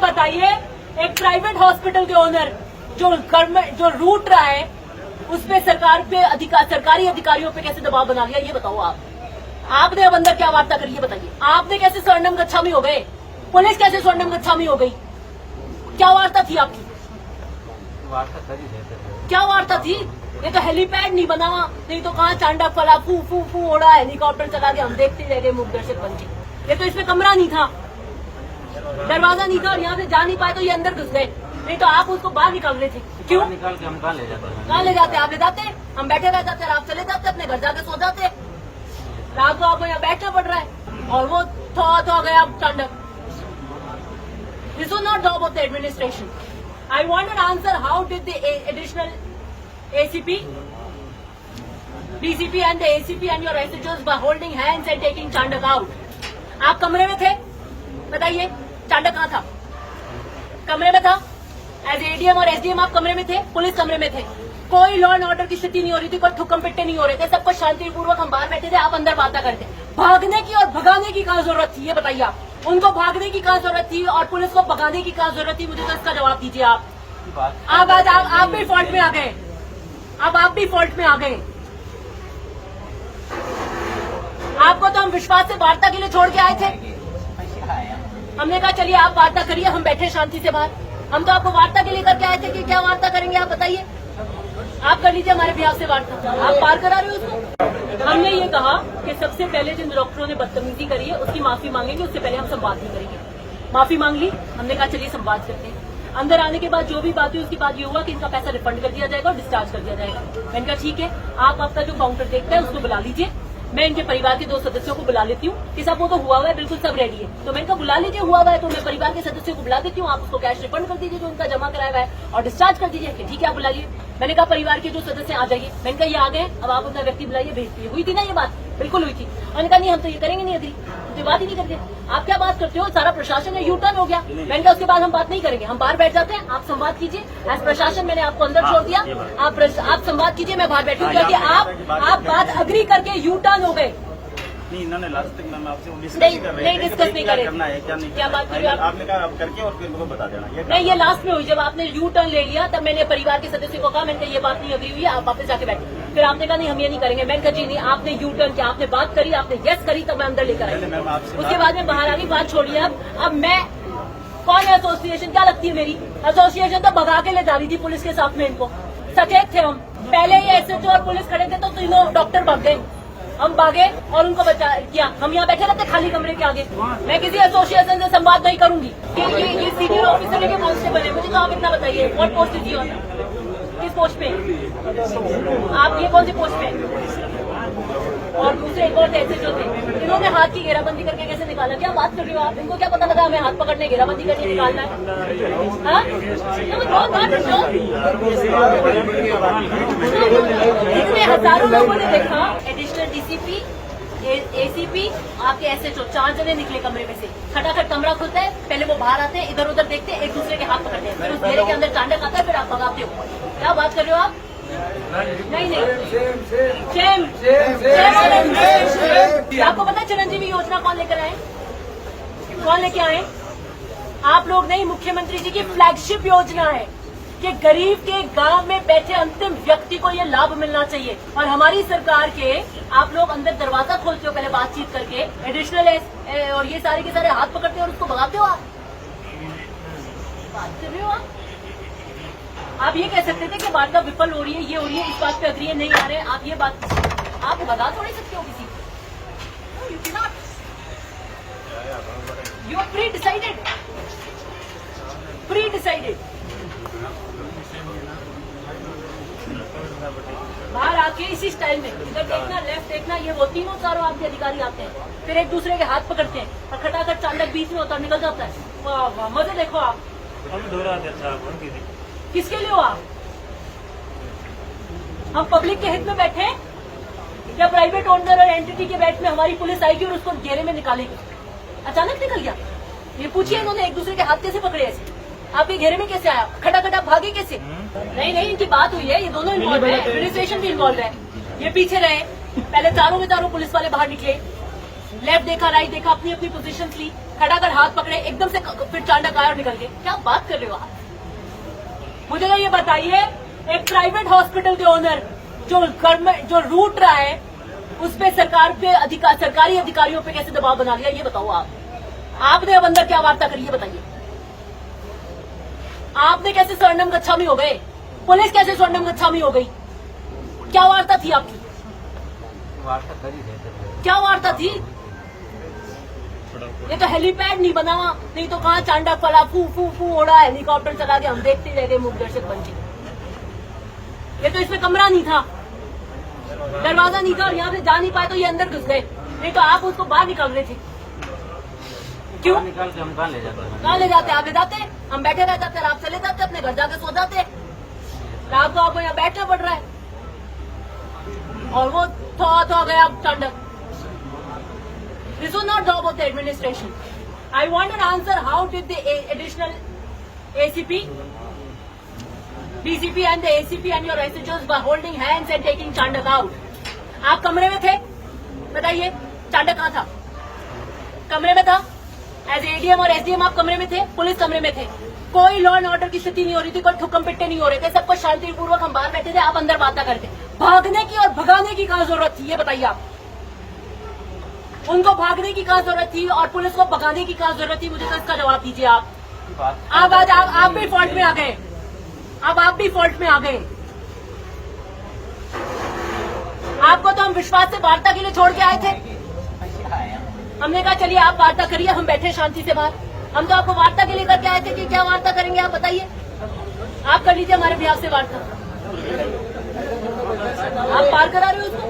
बताइए, एक private hospital के ओनर जो गवर्नमेंट जो रूट रहा है उस पे सरकार पे सरकारी अधिकारियों पे कैसे दबाव बना लिया, ये बताओ आप। आपने अब अंदर क्या वार्ता करी, ये बताइए। आपने कैसे स्वर्णम गच्छामी हो गए, पुलिस कैसे स्वर्णम गच्छामी हो गई, क्या वार्ता थी आपकी? क्या वार्ता थी? ये तो हेलीपैड नहीं बना, नहीं तो कहाँ चांडा फला फू फू फू उड़ा, हेलीकॉप्टर चला के हम देखते रह गए मूक दर्शक बन के। ये तो इसमें कमरा नहीं था, दरवाजा नहीं था और यहाँ से जा नहीं पाए तो ये अंदर घुस गए, नहीं तो आप उसको बाहर निकाल रहे थे। क्यों निकाल के हम कहाँ ले जाते हैं? कहाँ ले जाते? आप ले जाते, हम बैठे रह जाते, आप चले जाते अपने घर जाके सो जाते। रात को आपको यहाँ बैठना पड़ रहा है और वो थो गया Chandak. This was not job of the administration. I want an answer. How did the additional ACP, DCP and the ACP and your SHOs by holding hands and taking Chandak out? आप कमरे में थे, बताइए चांडक कहाँ था? कमरे में था। एज एडीएम और एसडीएम आप कमरे में थे, पुलिस कमरे में थे। कोई लॉ एंड ऑर्डर की स्थिति नहीं हो रही थी, कोई ठुक्कम पिट्टे नहीं हो रहे थे, सब कुछ शांतिपूर्वक हम बाहर बैठे थे, आप अंदर बातें करते। भागने की और भगाने की कहाँ जरूरत थी, ये बताइए आप। उनको भागने की कहाँ जरूरत थी और पुलिस को भगाने की कहाँ जरूरत थी, मुझे तो इसका जवाब दीजिए आप। आज आप भी फॉल्ट में आ गए, अब आप भी फॉल्ट में आ गए। आपको तो हम विश्वास से वार्ता के लिए छोड़ के आए थे, हमने कहा चलिए आप वार्ता करिए, हम बैठे शांति से बाहर। हम तो आपको वार्ता के लिए करके आए थे कि क्या वार्ता करेंगे आप बताइए। आप कर लीजिए हमारे बिहार से वार्ता, आप पार करा रहे हो उसको। हमने ये कहा कि सबसे पहले जिन डॉक्टरों ने बदतमीजी करी है उसकी माफी मांगेंगे, उससे पहले हम संवाद नहीं करेंगे। माफी मांग ली, हमने कहा चलिए संवाद करते हैं। अंदर आने के बाद जो भी बात हुई उसके बाद ये हुआ कि इनका पैसा रिफंड कर दिया जाएगा और डिस्चार्ज कर दिया जाएगा। मैंने कहा ठीक है, आप आपका जो काउंटर देखता है उसको बुला लीजिए, मैं इनके परिवार के 2 सदस्यों को बुला लेती हूँ कि सब वो तो हुआ हुआ है, बिल्कुल सब रेडी है। तो मैंने कहा बुला लीजिए, हुआ हुआ है तो मैं परिवार के सदस्यों को बुला देती हूँ, आप उसको कैश रिफंड कर दीजिए जो उनका जमा कराया हुआ है और डिस्चार्ज कर दीजिए। ठीक है आप बुला लीजिए। मैंने कहा परिवार के जो सदस्य आ जाइए, मैंने कहा ये आ गए, अब आप अपना व्यक्ति बुलाइए, भेजती हुई थी ना ये बात, बिल्कुल हुई थी। उन्होंने कहा नहीं हम तो ये करेंगे नहीं, अग्री तो बात ही नहीं करते। आप क्या बात करते हो, सारा प्रशासन है, यू टर्न हो गया। मैंने कहा उसके बाद हम बात नहीं करेंगे, हम बाहर बैठ जाते हैं, आप संवाद कीजिए। एज प्रशासन मैंने आपको अंदर छोड़ दिया, आप संवाद कीजिए, मैं बाहर बैठूंगी। क्योंकि आप बात अग्री करके यू टर्न हो गए। नहीं इन्होंने लास्ट तक मैं आपसे नहीं डिस्कस नहीं करे, करना है क्या नहीं, क्या बात कर रहे हो आपने कहा आप करके और फिर मुझे बता देना। नहीं ये लास्ट में हुई, जब आपने यू टर्न ले लिया तब मैंने परिवार के सदस्य को कहा, मैंने कहा ये बात नहीं अग्री हुई है, आप वापस जाके बैठे। फिर आपने कहा नहीं हम ये नहीं करेंगे। मैंने कहा जी नहीं, आपने यू टर्न किया, आपने बात करी, आपने यस करी, तब मैं अंदर लेकर आई। उसके बाद में बाहर आ गई, बात छोड़िए। अब मैं कौन है एसोसिएशन, क्या लगती है मेरी एसोसिएशन? तो भगा के ले जा रही थी पुलिस के साथ में, इनको सचेत थे हम। पहले ये एसएचओ और पुलिस खड़े थे तो तीनों डॉक्टर भाग गए, हम भागे और उनको बचा किया। हम यहाँ बैठे रहते खाली कमरे के आगे। मैं किसी एसोसिएशन से संवाद नहीं करूंगी। ये सीनियर ऑफिसर है कि कांस्टेबल है, मुझे तो आप इतना बताइए, व्हाट पोस्ट इज योर, किस पोस्ट पे आप, ये कौन सी पोस्ट पे? और दूसरे एक और एसएचओ थे, इन्होंने हाथ की घेराबंदी करके कैसे निकाला? क्या बात कर रही हो आप? इनको क्या पता लगा हमें हाथ पकड़ने घेराबंदी करके निकालना है? इसमें हजारों लोगों ने देखा, एडिशनल डीसीपी, एसीपी, आपके एसएचओ 4 जने निकले कमरे में से। खटाखट कमरा खुलता है, पहले वो बाहर आते हैं, इधर उधर देखते हैं, एक दूसरे के हाथ पकड़ते हैं, फिर उस घेरे के अंदर चांडक आता है, फिर आप भगाते हो। क्या बात कर रहे हो आप? नहीं आपको पता है चिरंजीवी योजना कौन लेकर आए? कौन लेके आए? आप लोग नहीं, मुख्यमंत्री जी की फ्लैगशिप योजना है कि गरीब के गांव में बैठे अंतिम व्यक्ति को ये लाभ मिलना चाहिए। और हमारी सरकार के आप लोग अंदर दरवाजा खोलते हो पहले बातचीत करके, एडिशनल और ये सारे के सारे हाथ पकड़ते हो और उसको भगाते हो। आप बात कर रहे हो आप ये कह सकते थे कि वार्ता विफल हो रही है, ये हो रही है, इस बात पे अग्री नहीं आ रहे। आप ये बात आप भगा थोड़ी सकते हो किसी को, you can not, you are pre decided. बाहर आके इसी स्टाइल में इधर देखना, लेफ्ट देखना, ये वो तीनों चारों आपके अधिकारी आते हैं, फिर एक दूसरे के हाथ पकड़ते हैं और खटाखट चांडक बीच में होता निकल जाता है। वाह वाह, मजे देखो आप। किसके लिए हो आप? हम पब्लिक के हित में बैठे हैं या प्राइवेट ओनर और एंटिटी के बैठ में हमारी पुलिस आएगी और उसको घेरे में निकालेगी? अचानक निकल गया, ये पूछिए इन्होंने एक दूसरे के हाथ कैसे पकड़े ऐसे? आपके घेरे में कैसे आया? खटाखट आप भागे कैसे? नहीं इनकी बात हुई है, ये दोनों इन्वॉल्व है, एडमिनिस्ट्रेशन भी इन्वॉल्व है। ये पीछे रहे, पहले चारों के चारों पुलिस वाले बाहर निकले, लेफ्ट देखा, राइट देखा, अपनी अपनी पोजीशन ली, खड़ा कर हाथ पकड़े एकदम से, फिर चांडक आया और निकल गए। क्या बात कर रहे हो आप? मुझे ये बताइए, एक प्राइवेट हॉस्पिटल के ओनर जो गवर्नमेंट जो रूट रहा है उस पे सरकारी अधिकारियों पे कैसे दबाव बना लिया, ये बताओ आप। आपने अब अंदर क्या वार्ता करी, ये बताइए। आपने कैसे स्वर्णम गच्छा में हो गए, पुलिस कैसे स्वर्णम गच्छा में हो गई? क्या वार्ता थी आपकी? वार्ता कर ही रहे थे। क्या वार्ता थी? ये तो हेलीपैड नहीं बना हुआ, नहीं तो कहाँ चांडा फला फू फू फू उड़ा, हेलीकॉप्टर चला के हम देखते रह गए मूकदर्शक बन के। ये तो इसमें कमरा नहीं था, दरवाजा नहीं था, और यहाँ से जा नहीं पाए तो ये अंदर घुस गए, नहीं तो आप उसको बाहर निकाल रहे थे। क्यों निकाल के हम कहाँ ले जाते हैं? कहाँ ले जाते? आप ले जाते, हम बैठे रह जाते, आप चले जाते अपने घर जाके सो जाते। रात को आपको यहाँ बैठना पड़ रहा है, और वो थो गया Chandak. This was not job of the administration. I want an answer. How did the additional ACP, DCP and the ACP and your SHOs were holding hands and taking Chandak out? आप कमरे में थे? बताइए, चांडक कहाँ था? कमरे में था? एज ADM और SDM आप कमरे में थे? पुलिस कमरे में थे? कोई लॉ एंड ऑर्डर की स्थिति नहीं हो रही थी, कोई ठुक्कम पिट्टे नहीं हो रहे थे, सबको शांतिपूर्वक हम बाहर बैठे थे, आप अंदर बातें करते। भागने की और भगाने की कहाँ जरूरत थी, ये बताइए आप। उनको भागने की कहाँ जरूरत थी और पुलिस को भगाने की कहाँ जरूरत थी, मुझे तो इसका जवाब दीजिए आप। अब आज आप भी फॉल्ट में आ गए, अब आप भी फॉल्ट में आ गए। आपको तो हम विश्वास से वार्ता के लिए छोड़ के आए थे, हमने कहा चलिए आप वार्ता करिए, हम बैठे शांति से बाहर। हम तो आपको वार्ता के लिए करके आए थे कि क्या वार्ता करेंगे आप बताइए। आप कर लीजिए हमारे बिहार से वार्ता। आप पार करा रहे हो उसको।